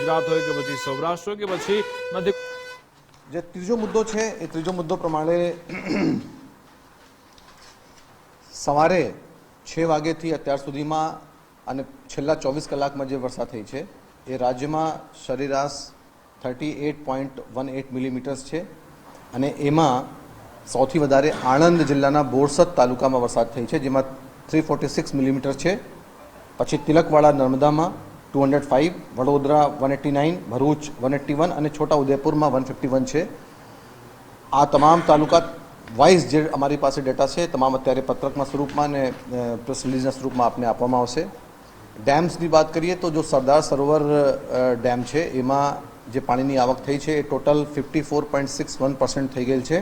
ગુજરાત હોય કે પછી સૌરાષ્ટ્ર હોય કે પછી મધ્ય જે ત્રીજો મુદ્દો છે એ ત્રીજો મુદ્દો પ્રમાણે સવારે 6 વાગ્યાથી અત્યાર સુધીમાં અને છેલ્લા 24 કલાકમાં જે વરસાદ થઈ છે એ રાજ્યમાં સરેરાશ 38.18 મિલીમીટર્સ છે અને એમાં સૌથી વધારે આણંદ જિલ્લાના બોરસદ તાલુકામાં વરસાદ થઈ છે જેમાં 346 મિલીમીટર છે। પછી તિલકવાડા નર્મદામાં 205, વડોદરા 189, ભરૂચ 181 અને છોટાઉદેપુરમાં 151 છે। આ તમામ તાલુકા વાઇઝ જે અમારી પાસે ડેટા છે તમામ અત્યારે પત્રકના સ્વરૂપમાં અને પ્રેસ રિલીઝના સ્વરૂપમાં આપને આપવામાં આવશે। ડેમ્સની વાત કરીએ તો જો સરદાર સરોવર ડેમ છે એમાં જે પાણીની આવક થઈ છે એ ટોટલ 54.61% થઈ ગયેલ છે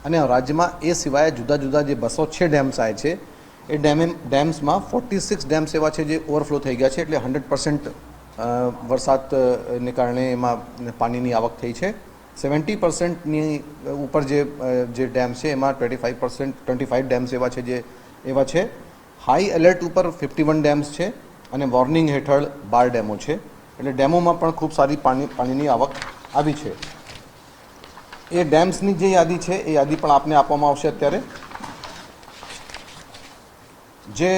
અને રાજ્યમાં એ સિવાય જુદા જુદા જે 206 ડેમ્સ આવે છે એ ડેમ્સમાં 46 ડેમ્સ એવા છે જે ઓવરફ્લો થઈ ગયા છે એટલે 100% વરસાદને કારણે એમાં પાણીની આવક થઈ છે। 70%ની ઉપર જે ડેમ છે એમાં 25 ડેમ્સ એવા છે જે એવા છે। હાઈ એલર્ટ ઉપર 51 ડેમ્સ છે અને વોર્નિંગ હેઠળ 12 ડેમો છે એટલે ડેમોમાં પણ ખૂબ સારી પાણીની આવક આવી છે। એ ડેમ્સની જે યાદી છે એ યાદી પણ આપને આપવામાં આવશે। અત્યારે જે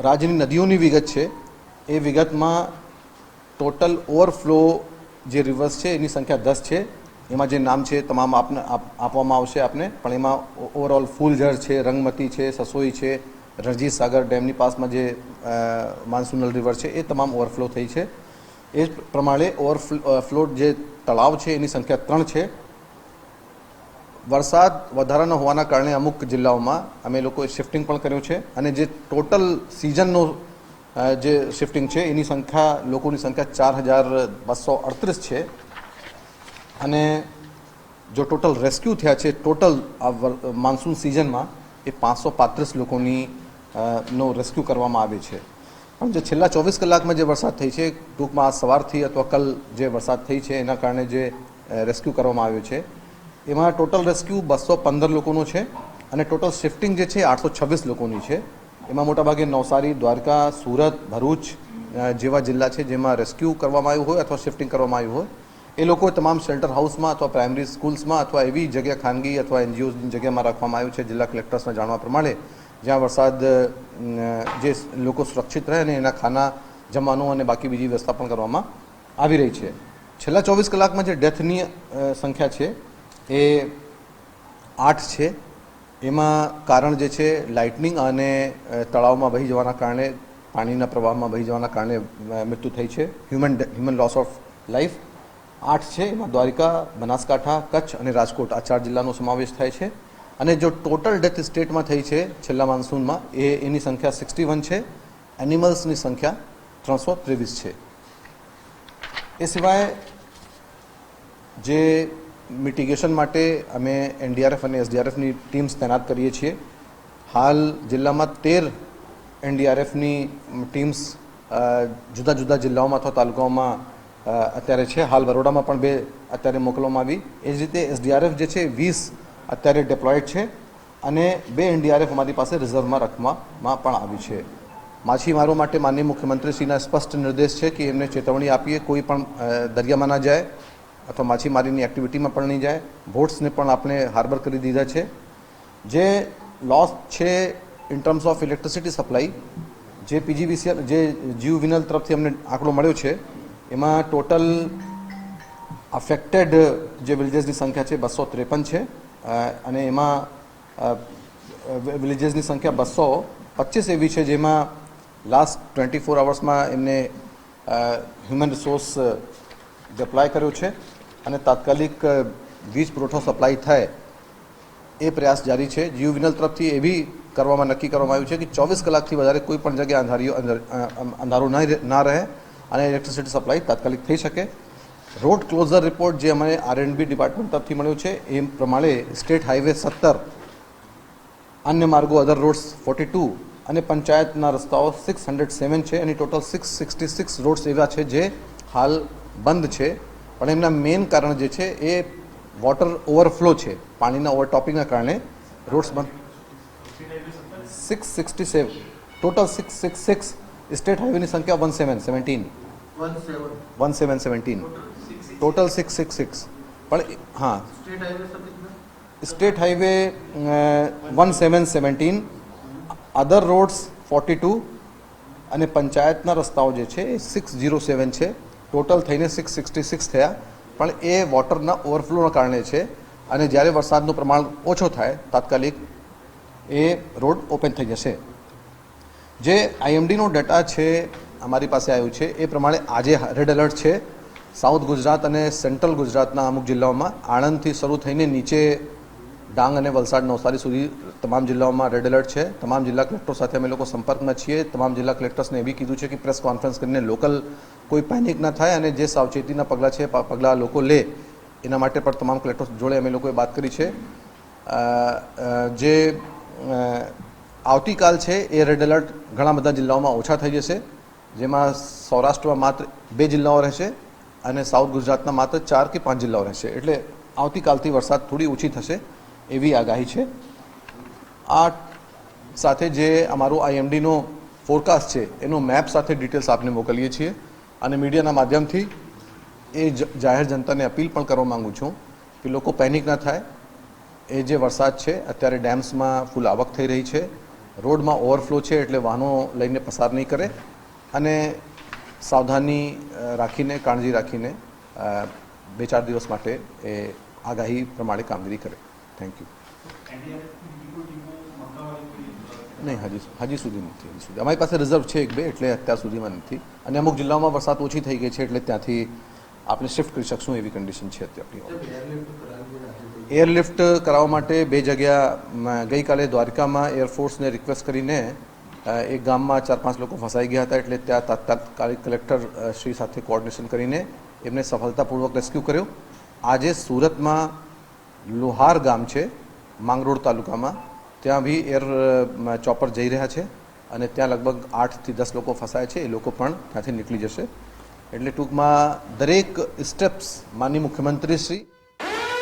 રાજ્યની નદીઓની વિગત છે એ વિગતમાં ટોટલ ઓવરફ્લો જે રિવર્સ છે એની સંખ્યા 10 છે। એમાં જે નામ છે તમામ આપને આપવામાં આવશે આપને પણ એમાં ઓવરઓલ ફૂલઝર છે, રંગમતી છે, સસોઈ છે, રણજીત સાગર ડેમની પાસમાં જે માનસુનલ રિવર છે એ તમામ ઓવરફ્લો થઈ છે। એ જ પ્રમાણે ઓવરફ્લો જે તળાવ છે એની સંખ્યા 3 છે। વરસાદ વધારાનો હોવાના કારણે અમુક જિલ્લાઓમાં અમે લોકોએ શિફ્ટિંગ પણ કર્યું છે અને જે ટોટલ સિઝનનો જે શિફ્ટિંગ છે એની સંખ્યા લોકોની સંખ્યા 4238 છે અને જો ટોટલ રેસ્ક્યુ થયા છે ટોટલ માન્સૂન સિઝનમાં એ 535 લોકોની નો રેસ્ક્યુ કરવામાં આવે છે। પણ જે છેલ્લા 24 કલાકમાં જે વરસાદ થઈ છે ટૂંકમાં આજ સવારથી અથવા કલ જે વરસાદ થઈ છે એના કારણે જે રેસ્ક્યુ કરવામાં આવ્યો છે એમાં ટોટલ રેસ્ક્યુ 215 લોકોનો છે અને ટોટલ શિફ્ટિંગ જે છે 826 લોકોની છે। એમાં મોટાભાગે નવસારી, દ્વારકા, સુરત, ભરૂચ જેવા જિલ્લા છે જેમાં રેસ્ક્યુ કરવામાં આવ્યું હોય અથવા શિફ્ટિંગ કરવામાં આવ્યું હોય એ લોકો તમામ શેલ્ટર હાઉસમાં અથવા પ્રાઇમરી સ્કૂલ્સમાં અથવા એવી જગ્યા ખાનગી અથવા એનજીઓની જગ્યામાં રાખવામાં આવ્યું છે જિલ્લા કલેક્ટર્સના જાણવા પ્રમાણે જ્યાં વરસાદ જે લોકો સુરક્ષિત રહે અને એના ખાના જમવાનું અને બાકી બીજી વ્યવસ્થા પણ કરવામાં આવી રહી છે। છેલ્લા 24 કલાકમાં જે ડેથની સંખ્યા છે એ 8 છે। એમાં કારણ જે છે લાઇટનિંગ અને તળાવમાં વહી જવાના કારણે પાણીના પ્રવાહમાં વહી જવાના કારણે મૃત્યુ થઈ છે। હ્યુમન લોસ ઓફ લાઈફ 8 છે। એમાં દ્વારકા, બનાસકાંઠા, કચ્છ અને રાજકોટ આ 4 જિલ્લાનો સમાવેશ થાય છે અને જો ટોટલ ડેથ સ્ટેટમાં થઈ છે છેલ્લા માન્સૂનમાં એની સંખ્યા 61 છે। એનિમલ્સની સંખ્યા 323 છે। એ સિવાય જે મિટિગેશન માટે અમે એનડીઆરએફ અને એસડીઆરએફની ટીમ્સ તૈનાત કરીએ છીએ। હાલ જિલ્લામાં 13 એનડીઆરએફની ટીમ્સ જુદા જુદા જિલ્લાઓમાં અથવા તાલુકાઓમાં અત્યારે છે। હાલ બરોડામાં પણ 2 અત્યારે મોકલવામાં આવી। એ જ રીતે એસડીઆરએફ જે છે 20 અત્યારે ડિપ્લોયડ છે અને 2 એનડીઆરએફ અમારી પાસે રિઝર્વમાં રાખવામાં પણ આવી છે। માછીમારો માટે માનનીય મુખ્યમંત્રીશ્રીના સ્પષ્ટ નિર્દેશ છે કે એમને ચેતવણી આપીએ કોઈ પણ દરિયામાં ના જાય અથવા માછીમારીની એક્ટિવિટીમાં પણ નહીં જાય। બોટ્સને પણ આપણે હાર્બર કરી દીધા છે। જે લોસ છે in terms of electricity supply જે પીજીવીસીએલ જે જીયુવિનલ તરફથી અમને આંકડો મળ્યો છે એમાં ટોટલ અફેક્ટેડ જે વિલેજીસની સંખ્યા છે 253 છે અને એમાં વિલેજીસની સંખ્યા 225 એવી છે જેમાં લાસ્ટ 24 અવર્સમાં એમને હ્યુમન રિસોર્સ ડિપ્લોય કર્યો છે અને તાત્કાલિક વીજ પુરવઠો સપ્લાય થાય એ પ્રયાસ જારી છે। જીયુવિનલ તરફથી એવી નક્કી કરવામાં આવ્યું છે કે 24 કલાકથી વધારે કોઈ પણ જગ્યાએ અંધારું ના રહે અને ઇલેક્ટ્રિસિટી સપ્લાય તાત્કાલિક થઈ શકે। રોડ ક્લોઝર રિપોર્ટ જે અમને આરએનબી ડિપાર્ટમેન્ટ તરફથી મળ્યો છે એ પ્રમાણે સ્ટેટ હાઈવે 17, અન્ય માર્ગો અધર રોડ્સ 42 અને પંચાયતના રસ્તાઓ 607 છે અને ટોટલ 666 રોડ્સ એવા છે જે હાલ બંધ છે પણ એમના મેઇન કારણ જે છે એ વોટર ઓવરફ્લો છે। પાણીના ઓવરટોપિંગના કારણે રોડ્સ બંધ 667 ટોટલ 666 સ્ટેટ હાઈવેની સંખ્યા 17 1717 टोटल 666 પણ હા स्टेट हाईवे 1717 अदर रोड्स 42 અને પંચાયતના રસ્તાઓ જે છે એ 607 છે ટોટલ થઈને 666 થયા પણ એ વોટરના ઓવરફ્લોના કારણે છે અને જ્યારે વરસાદનું પ્રમાણ ઓછો થાય તાત્કાલિક એ રોડ ઓપન થઈ જશે જે આઈએમડીનો ડેટા છે અમારી પાસે આવ્યું છે એ પ્રમાણે આજે રેડ એલર્ટ છે સાઉથ ગુજરાત અને સેન્ટ્રલ ગુજરાતના અમુક જિલ્લાઓમાં આણંદથી શરૂ થઈને નીચે ડાંગ અને વલસાડ નવસારી સુધી તમામ જિલ્લાઓમાં રેડ એલર્ટ છે તમામ જિલ્લા કલેક્ટરો સાથે અમે લોકો સંપર્કમાં છીએ તમામ જિલ્લા કલેક્ટર્સને એ બી કીધું છે કે પ્રેસ કોન્ફરન્સ કરીને લોકલ કોઈ પેનિક ના થાય અને જે સાવચેતીના પગલાં છે પગલાં લોકો લે એના માટે પણ તમામ કલેક્ટર્સ જોડે અમે લોકોએ વાત કરી છે જે આવતીકાલ છે એ રેડ એલર્ટ ઘણા બધા જિલ્લાઓમાં ઓછા થઈ જશે જેમાં સૌરાષ્ટ્રમાં માત્ર 2 જિલ્લાઓ રહેશે અને સાઉથ ગુજરાતના માત્ર 4 કે 5 જિલ્લાઓ રહેશે એટલે આવતીકાલથી વરસાદ થોડી ઓછી થશે એવી આગાહી છે આ સાથે જે અમારું આઈએમડીનો ફોરકાસ્ટ છે એનો મેપ સાથે ડિટેલ્સ આપને મોકલીએ છીએ અને મીડિયાના માધ્યમથી એ જાહેર જનતાને અપીલ પણ કરવા માગું છું કે લોકો પેનિક ના થાય એ જે વરસાદ છે અત્યારે ડેમ્સમાં ફૂલ આવક થઈ રહી છે રોડમાં ઓવરફ્લો છે એટલે વાહનો લઈને પસાર નહીં કરે અને સાવધાની રાખીને કાળજી રાખીને 2-4 દિવસ માટે એ આગાહી પ્રમાણે કામગીરી કરે થેન્ક યુ નહીં હજી સુધી નથી અમારી પાસે રિઝર્વ છે 1-2 એટલે અત્યાર સુધીમાં નથી અને અમુક જિલ્લાઓમાં વરસાદ ઓછી થઈ ગઈ છે એટલે ત્યાંથી આપણે શિફ્ટ કરી શકશું એવી કન્ડિશન છે અત્યારે એરલિફ્ટ કરાવવા માટે 2 જગ્યા ગઈકાલે દ્વારકામાં એરફોર્સને રિક્વેસ્ટ કરીને એક ગામમાં 4-5 લોકો ફસાઈ ગયા હતા એટલે ત્યાં તાત્કાલિક કલેક્ટર શ્રી સાથે કોઓર્ડિનેશન કરીને એમને સફળતાપૂર્વક રેસ્ક્યુ કર્યો આજે સુરતમાં લોહાર ગામ છે માંગરોળ તાલુકામાં ત્યાં બી એર ચોપર જઈ રહ્યા છે અને ત્યાં લગભગ 8 થી 10 લોકો ફસાયા છે એ લોકો પણ ત્યાંથી નીકળી જશે એટલે ટૂંકમાં દરેક સ્ટેપ્સ માનનીય મુખ્યમંત્રી શ્રી